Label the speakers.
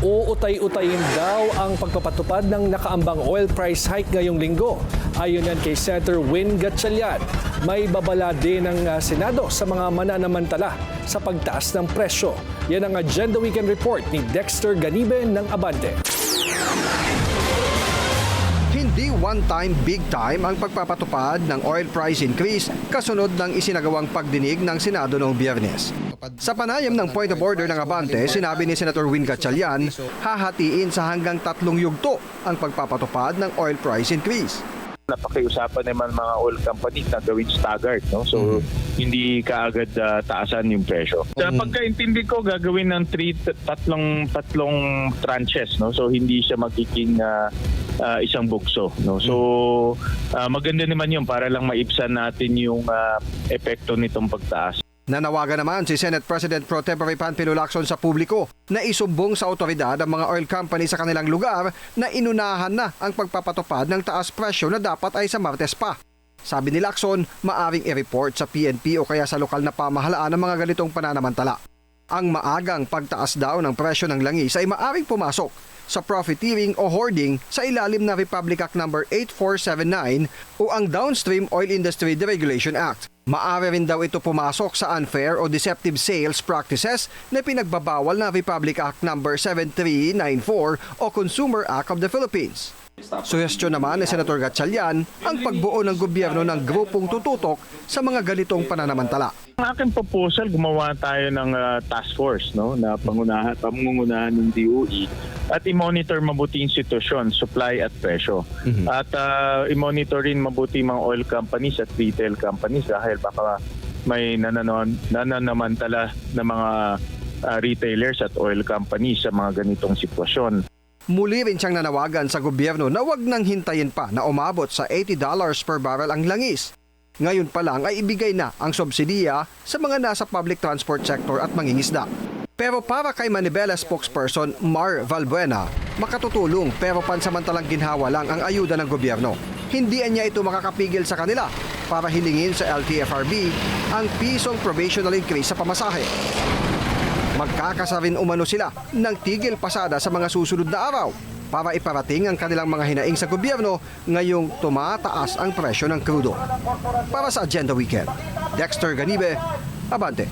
Speaker 1: Uutay-utayin daw ang pagpapatupad ng nakaambang oil price hike ngayong linggo. Ayon yan kay Senator Win Gatchalian, may babala din ng Senado sa mga mananamantala sa pagtaas ng presyo. Yan ang Agenda Weekend Report ni Dexter Ganibe ng Abante.
Speaker 2: Hindi one-time, big-time ang pagpapatupad ng oil price increase kasunod ng isinagawang pagdinig ng Senado noong Biyernes. Sa panayam ng point of order ng Abante, sinabi ni Senator Win Gatchalian, hahatiin sa hanggang 3 yugto ang pagpapatupad ng oil price increase.
Speaker 3: Napakiusapan naman mga oil companies na gawin staggered, no? So hindi kaagad taasan yung presyo. Sa pagkaintindi ko, gagawin ng tatlong tranches, no? So hindi siya magiging isang bugso, no? So maganda naman yun para lang maibsan natin yung epekto nitong pagtaas.
Speaker 2: Nanawagan naman si Senate President Pro Tempore Panfilo Lacson sa publiko na isumbong sa otoridad ang mga oil company sa kanilang lugar na inunahan na ang pagpapatupad ng taas presyo na dapat ay sa Martes pa. Sabi ni Lacson, maaring i-report sa PNP o kaya sa lokal na pamahalaan ng mga ganitong pananamantala. Ang maagang pagtaas daw ng presyo ng langis ay maaring pumasok sa profiteering o hoarding sa ilalim ng Republic Act No. 8479 o ang Downstream Oil Industry Deregulation Act. Maaari rin daw ito pumasok sa unfair o deceptive sales practices na pinagbabawal ng Republic Act No. 7394 o Consumer Act of the Philippines. Suhestyon naman ni Senator Gatchalian ang pagbuo ng gobyerno ng grupong tututok sa mga ganitong pananamantala.
Speaker 3: Ang aking proposal, gumawa tayo ng task force, no, na pangungunahan ng DOE at i-monitor mabuti yung sitwasyon, supply at presyo. At i-monitor rin mabuti mga oil companies at retail companies dahil baka may nananamantala na mga retailers at oil companies sa mga ganitong sitwasyon.
Speaker 2: Muli rin siyang nanawagan sa gobyerno na wag nang hintayin pa na umabot sa $80 per barrel ang langis. Ngayon pa lang ay ibigay na ang subsidiya sa mga nasa public transport sector at mangingisda. Pero para kay Manibela spokesperson Mar Valbuena, makatutulong pero pansamantalang ginhawa lang ang ayuda ng gobyerno. Hindi niya ito makakapigil sa kanila para hilingin sa LTFRB ang pisong probational increase sa pamasahe. Magkakasa rin umano sila ng tigil pasada sa mga susunod na araw para iparating ang kanilang mga hinaing sa gobyerno ngayong tumataas ang presyo ng krudo. Para sa Agenda Weekend, Dexter Ganibe, Abante.